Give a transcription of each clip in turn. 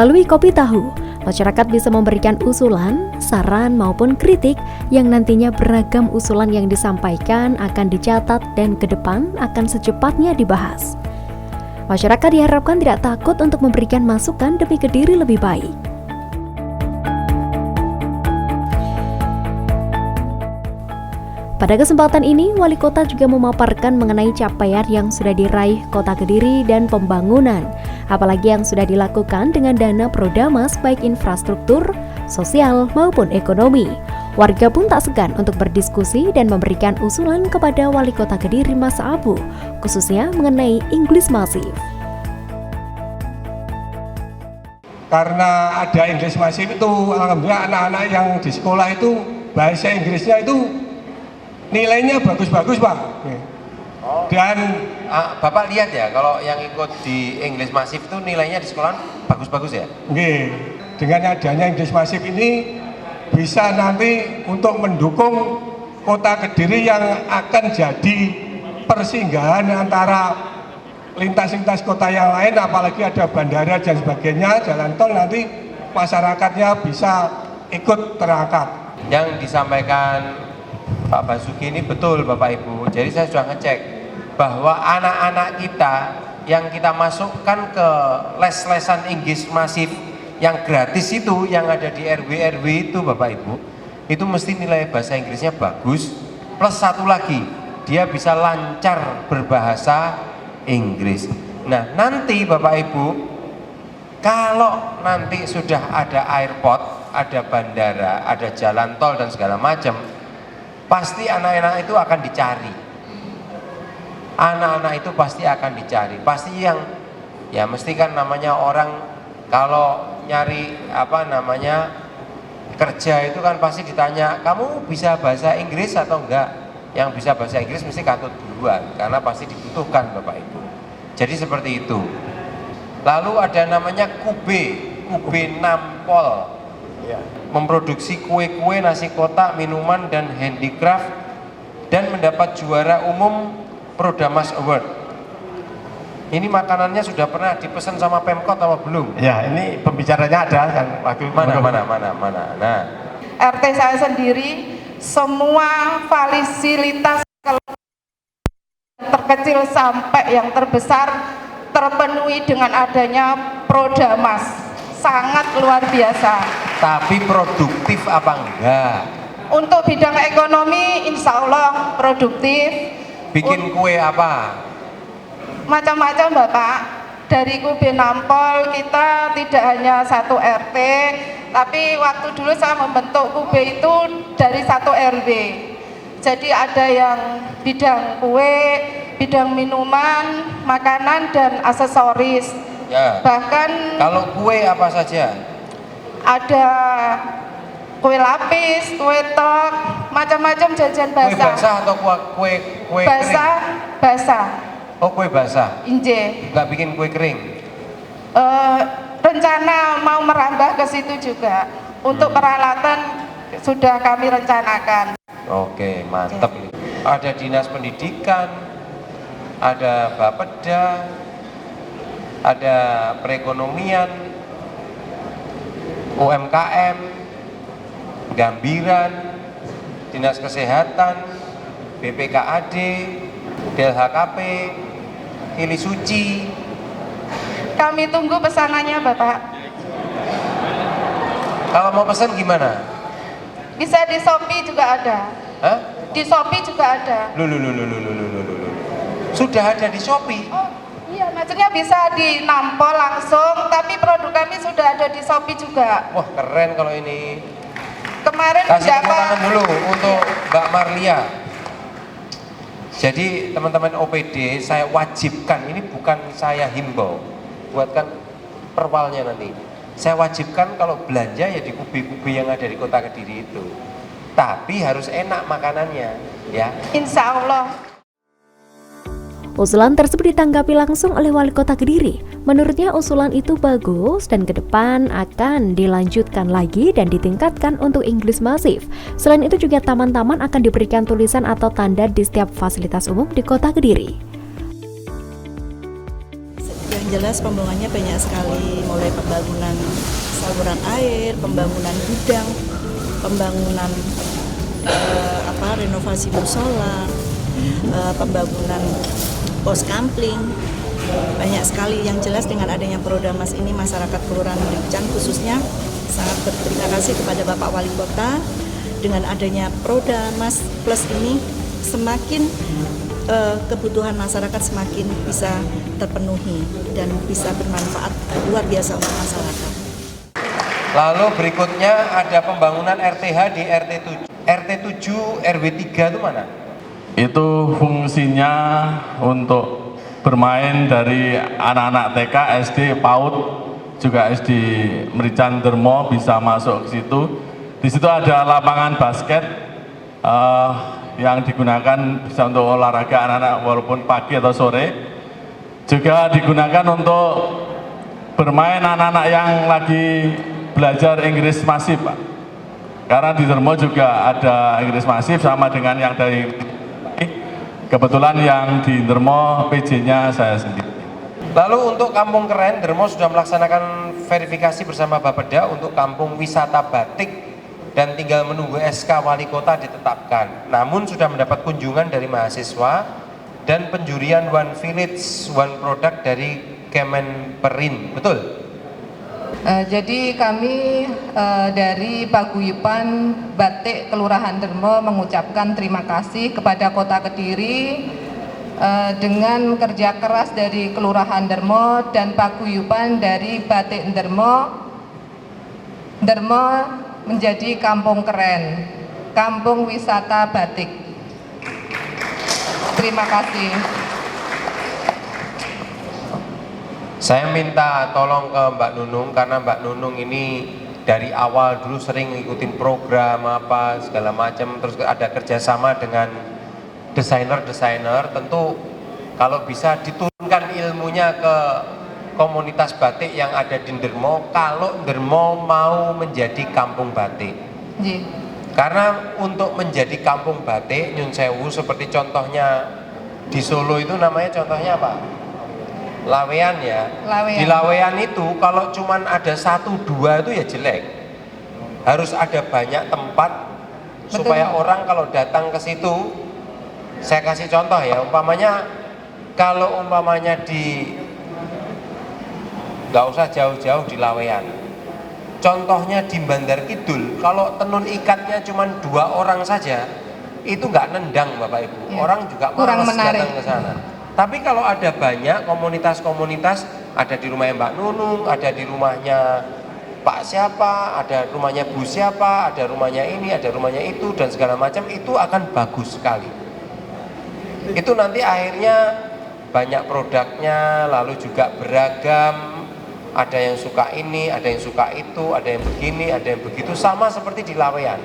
Melalui Kopi Tahu, masyarakat bisa memberikan usulan, saran maupun kritik yang nantinya beragam usulan yang disampaikan akan dicatat dan ke depan akan secepatnya dibahas. Masyarakat diharapkan tidak takut untuk memberikan masukan demi Kediri lebih baik. Pada kesempatan ini, Wali Kota juga memaparkan mengenai capaian yang sudah diraih Kota Kediri dan pembangunan, apalagi yang sudah dilakukan dengan dana Prodamas baik infrastruktur, sosial maupun ekonomi. Warga pun tak segan untuk berdiskusi dan memberikan usulan kepada Wali Kota Kediri Mas Abu, khususnya mengenai English Masif. Karena ada English Masif itu, alhamdulillah anak-anak yang di sekolah itu bahasa Inggrisnya itu nilainya bagus-bagus, Pak. Dan Bapak lihat ya, kalau yang ikut di English Masif itu nilainya di sekolah bagus-bagus ya? Dengan adanya English Masif ini bisa nanti untuk mendukung Kota Kediri yang akan jadi persinggahan antara lintas-lintas kota yang lain, apalagi ada bandara dan sebagainya, jalan tol, nanti masyarakatnya bisa ikut terangkat. Yang disampaikan Pak Basuki ini betul Bapak Ibu. Jadi saya sudah ngecek bahwa anak-anak kita yang kita masukkan ke les-lesan English Masif yang gratis itu, yang ada di RW-RW itu Bapak Ibu, itu mesti nilai bahasa Inggrisnya bagus, plus satu lagi, dia bisa lancar berbahasa Inggris. Nah nanti Bapak Ibu, kalau nanti sudah ada airport, ada bandara, ada jalan tol dan segala macam, pasti anak-anak itu akan dicari. Anak-anak itu pasti akan dicari. Pasti yang, ya mesti kan namanya orang kalau nyari kerja itu kan pasti ditanya, kamu bisa bahasa Inggris atau enggak? Yang bisa bahasa Inggris mesti katut duluan, karena pasti dibutuhkan Bapak Ibu. Jadi seperti itu. Lalu ada namanya Kube Nampol. Memproduksi kue-kue, nasi kotak, minuman, dan handicraft, dan mendapat juara umum Prodamas Award. Ini makanannya sudah pernah dipesan sama Pemkot atau belum? Ya, ini pembicaranya ada yang waktu mana. Nah, RT saya sendiri semua fasilitas terkecil sampai yang terbesar terpenuhi dengan adanya Prodamas. Sangat luar biasa. Tapi produktif apa enggak? Untuk bidang ekonomi insya Allah produktif. Bikin kue apa? Macam-macam Bapak. Dari Kube Nampol kita tidak hanya satu RT, tapi waktu dulu saya membentuk Kube itu dari satu RW. Jadi ada yang bidang kue, bidang minuman, makanan, dan aksesoris. Ya. Bahkan kalau kue apa saja? Ada kue lapis, kue tok, macam-macam jajan basah. Kue basah atau kue basah, kering? Basah. Oh, kue basah. Inje. Nggak bikin kue kering? Rencana mau merambah ke situ juga. Untuk peralatan sudah kami rencanakan. Oke, mantap. Oke. Ada dinas pendidikan, ada Bapeda, ada perekonomian, UMKM, Gambiran, Dinas Kesehatan, BPKAD, DLHKP, Ili Suci. Kami tunggu pesanannya Bapak. Kalau mau pesan gimana? Bisa di Shopee juga ada. Hah? Di Shopee juga ada. Sudah ada di Shopee? Oh, iya, maksudnya bisa di Nampol langsung, tapi produk kami sudah ada di Shopee juga. Wah, keren kalau ini. Kemarin kasih tepuk tangan dulu untuk Mbak Marlia. Jadi teman-teman OPD saya wajibkan, ini bukan saya himbau, buatkan perwalnya nanti. Saya wajibkan kalau belanja ya di Kube-Kube yang ada di Kota Kediri itu. Tapi harus enak makanannya, ya. Insya Allah. Usulan tersebut ditanggapi langsung oleh Wali Kota Kediri. Menurutnya usulan itu bagus dan ke depan akan dilanjutkan lagi dan ditingkatkan untuk English Masif. Selain itu juga taman-taman akan diberikan tulisan atau tanda di setiap fasilitas umum di Kota Kediri. jelas pembangunannya banyak sekali, mulai pembangunan saluran air, pembangunan gudang, pembangunan renovasi musola, pembangunan pos kampling, banyak sekali. Yang jelas dengan adanya Prodamas ini masyarakat Kelurahan Merican khususnya sangat berterima kasih kepada Bapak Wali Kota. Dengan adanya Prodamas Plus ini semakin kebutuhan masyarakat semakin bisa terpenuhi dan bisa bermanfaat luar biasa untuk masyarakat. Lalu berikutnya ada pembangunan RTH di RT7 RW3 itu mana? Itu fungsinya untuk bermain dari anak-anak TK, SD, PAUD, juga SD Merican Dermo bisa masuk ke situ. Di situ ada lapangan basket yang digunakan bisa untuk olahraga anak-anak walaupun pagi atau sore. Juga digunakan untuk bermain anak-anak yang lagi belajar Inggris masif, Pak. Karena di Dermo juga ada Inggris masif sama dengan yang dari kebetulan yang di Dermo PJ-nya saya sendiri. Lalu untuk Kampung Keren, Dermo sudah melaksanakan verifikasi bersama Bapeda untuk kampung wisata batik dan tinggal menunggu SK Wali Kota ditetapkan. Namun sudah mendapat kunjungan dari mahasiswa dan penjurian One Village, One Product dari Kemenperin, betul? Jadi kami dari Paguyuban Batik Kelurahan Dermo mengucapkan terima kasih kepada Kota Kediri dengan kerja keras dari Kelurahan Dermo dan Paguyuban dari Batik Dermo. Dermo menjadi kampung keren, kampung wisata batik. Terima kasih. Saya minta tolong ke Mbak Nunung karena Mbak Nunung ini dari awal dulu sering ngikutin program apa segala macam, terus ada kerjasama dengan desainer-desainer. Tentu kalau bisa diturunkan ilmunya ke komunitas batik yang ada di Dermo, kalau Dermo mau menjadi kampung batik. Karena untuk menjadi kampung batik Nyun Sewu seperti contohnya di Solo itu namanya contohnya apa? Lawean ya. Lawean. Di Lawean itu kalau cuman ada 1-2 itu ya jelek. Harus ada banyak tempat. Betul. Supaya orang kalau datang ke situ, saya kasih contoh ya, umpamanya kalau umpamanya nggak usah jauh-jauh di Lawean. Contohnya di Bandar Kidul, kalau tenun ikatnya cuma 2 orang saja, itu nggak nendang Bapak Ibu. Ya. Orang juga malas datang ke sana. Tapi kalau ada banyak komunitas-komunitas, ada di rumahnya Mbak Nunung, ada di rumahnya Pak siapa, ada rumahnya Bu siapa, ada rumahnya ini, ada rumahnya itu, dan segala macam, itu akan bagus sekali. Itu nanti akhirnya banyak produknya, lalu juga beragam, ada yang suka ini, ada yang suka itu, ada yang begini, ada yang begitu, sama seperti di Lawean,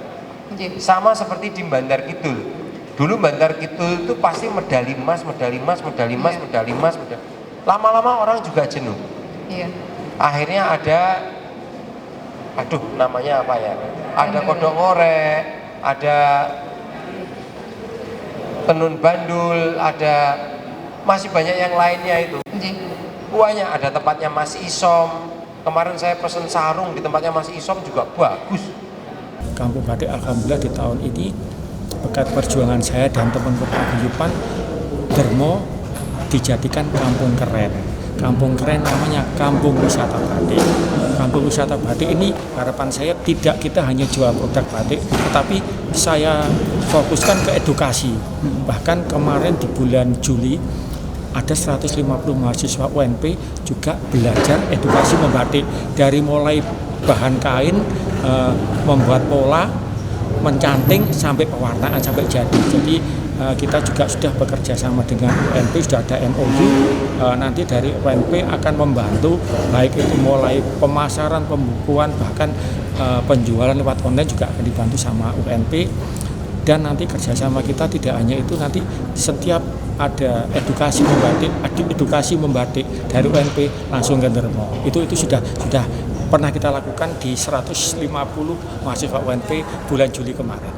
sama seperti di Bandar Kidul. Dulu Bandar Kidul itu pasti medali emas. Lama-lama orang juga jenuh. Iya. Akhirnya ada, namanya apa ya? Ada kodok ngorek, ada tenun bandul, ada masih banyak yang lainnya itu. Banyak, ada tempatnya Mas Isom. Kemarin saya pesen sarung di tempatnya Mas Isom juga bagus. Kampung Batik alhamdulillah di tahun ini berkat perjuangan saya dan teman-teman Paguyuban, Dermo dijadikan kampung keren. Kampung keren namanya kampung wisata batik. Kampung wisata batik ini harapan saya tidak kita hanya jual produk batik, tetapi saya fokuskan ke edukasi. Bahkan kemarin di bulan Juli ada 150 mahasiswa UNP juga belajar edukasi membatik, dari mulai bahan kain, membuat pola, mencanting sampai pewarnaan sampai jadi. Jadi kita juga sudah bekerja sama dengan UNP, sudah ada MOU. Nanti dari UNP akan membantu baik itu mulai pemasaran, pembukuan, bahkan penjualan lewat online juga akan dibantu sama UNP. Dan nanti kerjasama kita tidak hanya itu, nanti setiap ada edukasi membatik dari UNP langsung ke Dermo. Itu sudah pernah kita lakukan di 150 mahasiswa UNP bulan Juli kemarin.